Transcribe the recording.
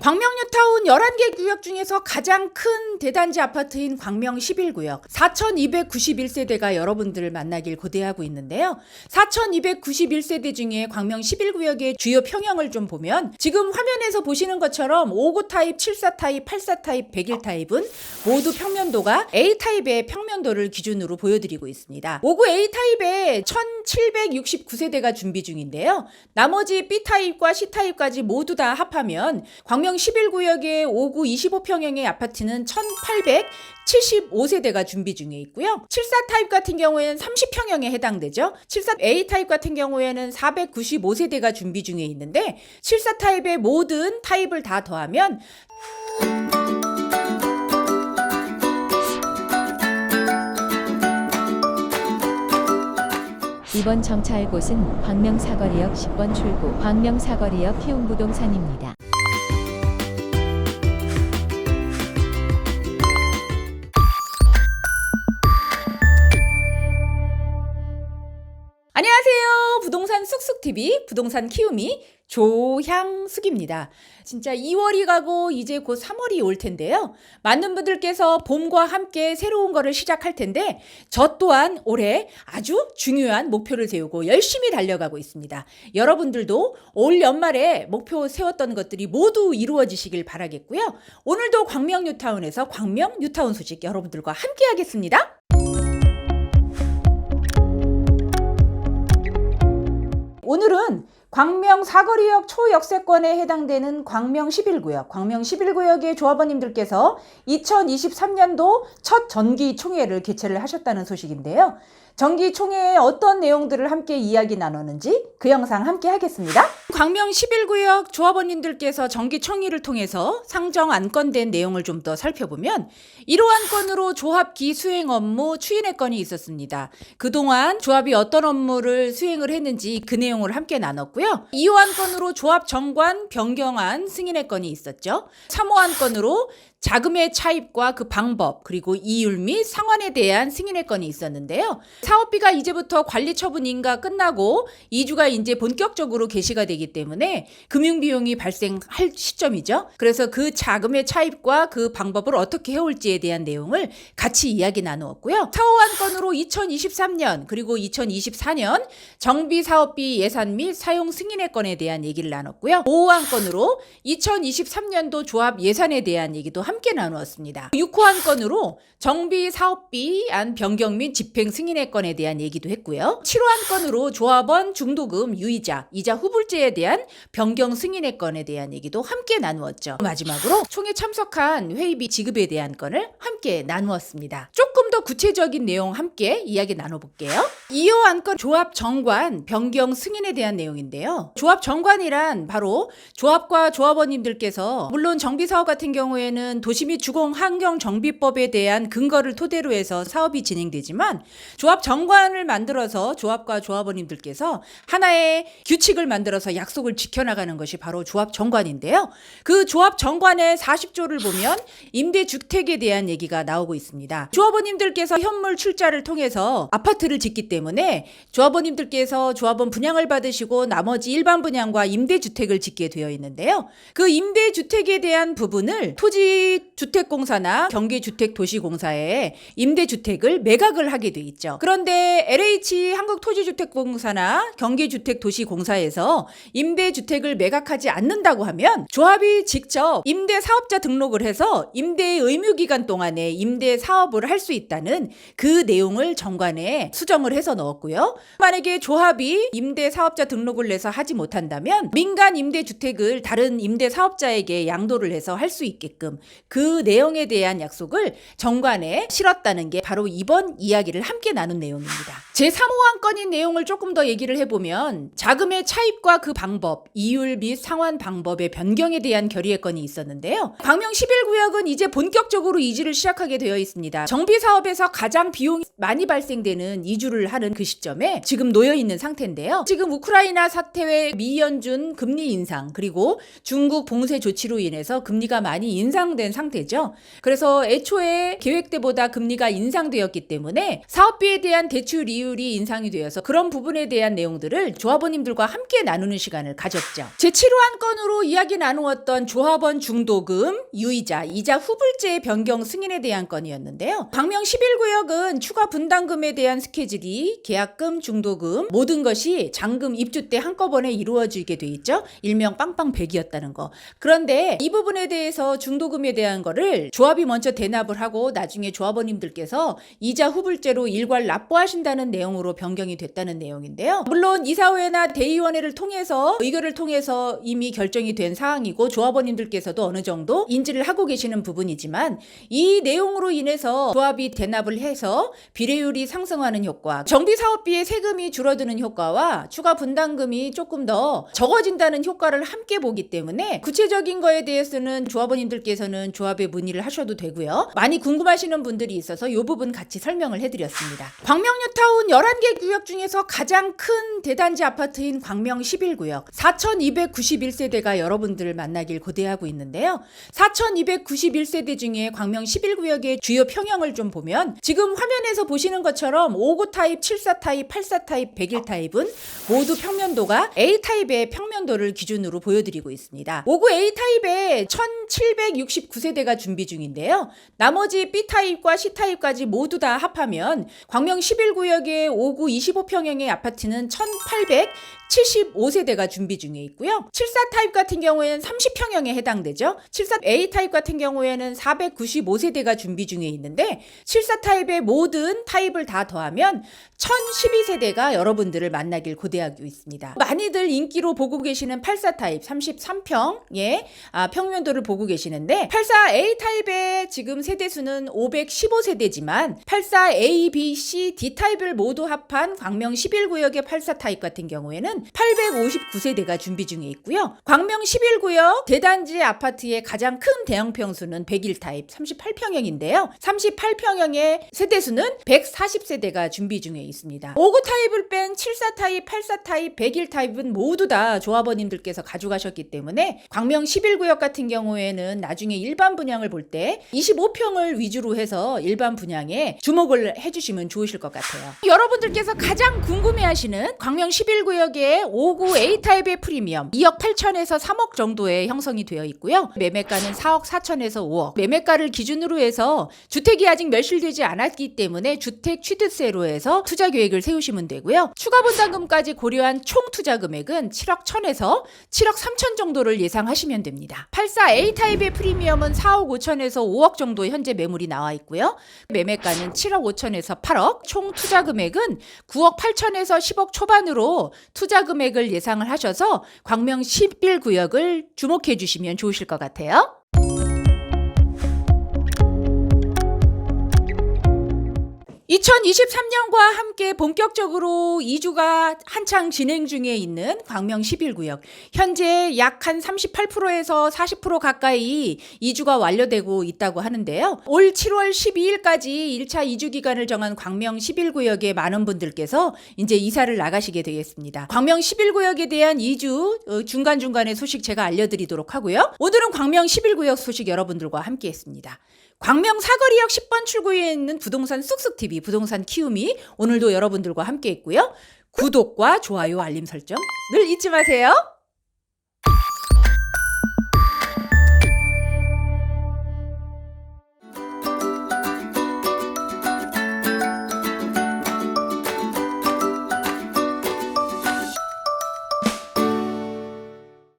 광명뉴타운 11개 구역 중에서 가장 큰 대단지 아파트인 광명 11구역 4291세대가 여러분들을 만나길 고대하고 있는데요. 4291세대 중에 광명 11구역의 주요 평형을 좀 보면 지금 화면에서 보시는 것처럼 59 타입, 74 타입, 84 타입, 101 타입은 모두 평면도가 A 타입의 평면도를 기준으로 보여드리고 있습니다. 59 A 타입에 1769세대가 준비 중인데요. 나머지 B 타입과 C 타입까지 모두 다 합하면 광명 11구역의 59 25평형의 아파트는 1875세대가 준비 중에 있고요. 74 타입 같은 경우에는 30평형에 해당되죠. 74 A 타입 같은 경우에는 495세대가 준비 중에 있는데 74 타입의 모든 타입을 다 더하면 이번 정차할 곳은 광명사거리역 10번 출구 광명사거리역 희웅부동산입니다. 안녕하세요. 부동산 쑥쑥TV 부동산 키우미 조향숙입니다. 진짜 2월이 가고 이제 곧 3월이 올 텐데요. 많은 분들께서 봄과 함께 새로운 거를 시작할 텐데 저 또한 올해 아주 중요한 목표를 세우고 열심히 달려가고 있습니다. 여러분들도 올 연말에 목표 세웠던 것들이 모두 이루어지시길 바라겠고요. 오늘도 광명 뉴타운에서 광명 뉴타운 소식 여러분들과 함께 하겠습니다. 오늘은 광명 사거리역 초역세권에 해당되는 광명 11구역, 광명 11구역의 조합원님들께서 2023년도 첫 정기총회를 개최를 하셨다는 소식인데요. 정기총회에 어떤 내용들을 함께 이야기 나누는지 그 영상 함께 하겠습니다. 광명 11구역 조합원님들께서 정기총회를 통해서 상정 안건된 내용을 좀 더 살펴보면 1호 안건으로 조합기 수행 업무 추인의 건이 있었습니다. 그동안 조합이 어떤 업무를 수행을 했는지 그 내용을 함께 나눴고요. 2호 안건으로 조합 정관 변경안 승인의 건이 있었죠. 3호 안건으로 자금의 차입과 그 방법 그리고 이율 및 상환에 대한 승인의 건이 있었는데요. 사업비가 이제부터 관리 처분 인가 끝나고 2주가 이제 본격적으로 개시가 되기 때문에 금융비용이 발생할 시점이죠. 그래서 그 자금의 차입과 그 방법을 어떻게 해올지에 대한 내용을 같이 이야기 나누었고요. 4호 안건으로 2023년 그리고 2024년 정비 사업비 예산 및 사용 승인의 건에 대한 얘기를 나눴고요. 5호 안건으로 2023년도 조합 예산에 대한 얘기도 함께 나누었습니다. 6호 안건으로 정비 사업비 안 변경 및 집행 승인의 건에 대한 얘기도 했고요. 7호 안건으로 조합원 중도금 유이자, 이자 후불제에 대한 변경 승인의 건에 대한 얘기도 함께 나누었죠. 마지막으로 총회 참석한 회의비 지급에 대한 건을 함께 나누었습니다. 조금 더 구체적인 내용 함께 이야기 나눠볼게요. 2호 안건 조합 정관 변경 승인에 대한 내용인데요. 조합 정관이란 바로 조합과 조합원님들께서 물론 정비사업 같은 경우에는 도시 및 주공환경정비법에 대한 근거를 토대로 해서 사업이 진행되지만 조합 정관을 만들어서 조합과 조합원님들께서 하나의 규칙을 만들어서 약속을 지켜나가는 것이 바로 조합 정관인데요. 그 조합 정관의 40조를 보면 임대주택에 대한 얘기가 나오고 있습니다. 조합원님들께서 현물 출자를 통해서 아파트를 짓기 때문에 조합원님들께서 조합원 분양을 받으시고 나머지 일반 분양과 임대주택을 짓게 되어 있는데요. 그 임대주택에 대한 부분을 토지주택공사나 경기주택도시공사에 임대주택을 매각을 하게 돼 있죠. 그런데 LH 한국토지주택공사나 경기주택도시공사에서 임대주택을 매각하지 않는다고 하면 조합이 직접 임대사업자 등록을 해서 임대 의무기간 동안에 임대사업을 할 수 있다는 그 내용을 정관에 수정을 해서 넣었고요. 만약에 조합이 임대사업자 등록을 내서 하지 못한다면 민간 임대주택을 다른 임대사업자에게 양도를 해서 할 수 있게끔 그 내용에 대한 약속을 정관에 실었다는 게 바로 이번 이야기를 함께 나눈 내용입니다. 제3호 안건인 내용을 조금 더 얘기를 해보면 자금의 차입과 그 방법, 이율 및 상환 방법의 변경에 대한 결의의 건이 있었는데요. 광명 11구역은 이제 본격적으로 이주를 시작하게 되어 있습니다. 정비사업에서 가장 비용이 많이 발생되는 이주를 하는 그 시점에 지금 놓여있는 상태인데요. 지금 우크라이나 사태의 미연준 금리 인상 그리고 중국 봉쇄 조치로 인해서 금리가 많이 인상된 된 상태죠. 그래서 애초에 계획대보다 금리가 인상되었기 때문에 사업비에 대한 대출 이율이 인상이 되어서 그런 부분에 대한 내용들을 조합원님들과 함께 나누는 시간을 가졌죠. 제7호 안건으로 이야기 나누었던 조합원 중도금, 유이자, 이자 후불제의 변경 승인에 대한 건이었는데요. 광명 11구역은 추가 분담금에 대한 스케줄이 계약금, 중도금 모든 것이 잔금 입주 때 한꺼번에 이루어지게 돼 있죠. 일명 빵빵 100이었다는 거. 그런데 이 부분에 대해서 중도금에 대한 거를 조합이 먼저 대납을 하고 나중에 조합원님들께서 이자 후불제로 일괄 납부하신다는 내용으로 변경이 됐다는 내용인데요. 물론 이사회나 대의원회를 통해서 의결을 통해서 이미 결정이 된 사항이고 조합원님들께서도 어느 정도 인지를 하고 계시는 부분이지만 이 내용으로 인해서 조합이 대납을 해서 비례율이 상승하는 효과, 정비사업비의 세금이 줄어드는 효과와 추가 분담금이 조금 더 적어진다는 효과를 함께 보기 때문에 구체적인 거에 대해서는 조합원님들께서는 조합에 문의를 하셔도 되고요. 많이 궁금하시는 분들이 있어서 이 부분 같이 설명을 해드렸습니다. 광명 뉴타운 11개 구역 중에서 가장 큰 대단지 아파트인 광명 11구역 4291세대가 여러분들을 만나길 고대하고 있는데요. 4291세대 중에 광명 11구역의 주요 평형을 좀 보면 지금 화면에서 보시는 것처럼 59 타입, 74 타입, 84 타입, 101 타입은 모두 평면도가 A 타입의 평면도를 기준으로 보여드리고 있습니다. 59 A 타입에 1769세대가 준비 중인데요. 나머지 B 타입과 C 타입까지 모두 다 합하면 광명 11구역의 59 25평형의 아파트는 1875세대가 준비 중에 있고요. 74 타입 같은 경우에는 30평형에 해당되죠. 74 A 타입 같은 경우에는 495세대가 준비 중에 있는데 74 타입의 모든 타입을 다 더하면 1012세대가 여러분들을 만나길 고대하고 있습니다. 많이들 인기로 보고 계시는 84 타입 33평의 평면도를 보고 계시는데 84 A 타입의 지금 세대수는 515세대지만 84 A, B, C, D 타입을 모두 합한 광명 11구역의 84 타입 같은 경우에는 859세대가 준비 중에 있고요. 광명 11구역 대단지 아파트의 가장 큰 대형 평수는 101 타입 38평형인데요. 38평형의 세대수는 140세대가 준비 중에 있습니다. 59 타입을 뺀 74 타입, 84 타입, 101 타입은 모두 다 조합원님들께서 가져가셨기 때문에 광명 11구역 같은 경우에는 나중에 일반 분양을 볼 때 25평을 위주로 해서 일반 분양에 주목을 해주시면 좋으실 것 같아요. 여러분들께서 가장 궁금해하시는 광명 11구역의 59 A 타입의 프리미엄 2억 8천에서 3억 정도에 형성이 되어 있고요. 매매가는 4억 4천에서 5억. 매매가를 기준으로 해서 주택이 아직 멸실되지 않았기 때문에 주택 취득세로 해서 투자 계획을 세우시면 되고요. 추가 분담금까지 고려한 총 투자 금액은 7억 1천에서 7억 3천 정도를 예상하시면 됩니다. 84 A 타입의 프리미엄은 4억 5천에서 5억 정도 현재 매물이 나와 있고요. 매매가는 7억 5천에서 8억, 총 투자 금액은 9억 8천에서 10억 초반으로 투자 금액을 예상을 하셔서 광명 11구역을 주목해 주시면 좋으실 것 같아요. 2023년과 함께 본격적으로 이주가 한창 진행 중에 있는 광명 11구역. 현재 약 한 38%에서 40% 가까이 이주가 완료되고 있다고 하는데요. 올 7월 12일까지 1차 이주 기간을 정한 광명 11구역의 많은 분들께서 이제 이사를 나가시게 되겠습니다. 광명 11구역에 대한 이주 중간중간의 소식 제가 알려드리도록 하고요. 오늘은 광명 11구역 소식 여러분들과 함께 했습니다. 광명 사거리역 10번 출구에 있는 부동산 쑥쑥TV 부동산 키우미 오늘도 여러분들과 함께 했고요. 구독과 좋아요 알림 설정 늘 잊지 마세요.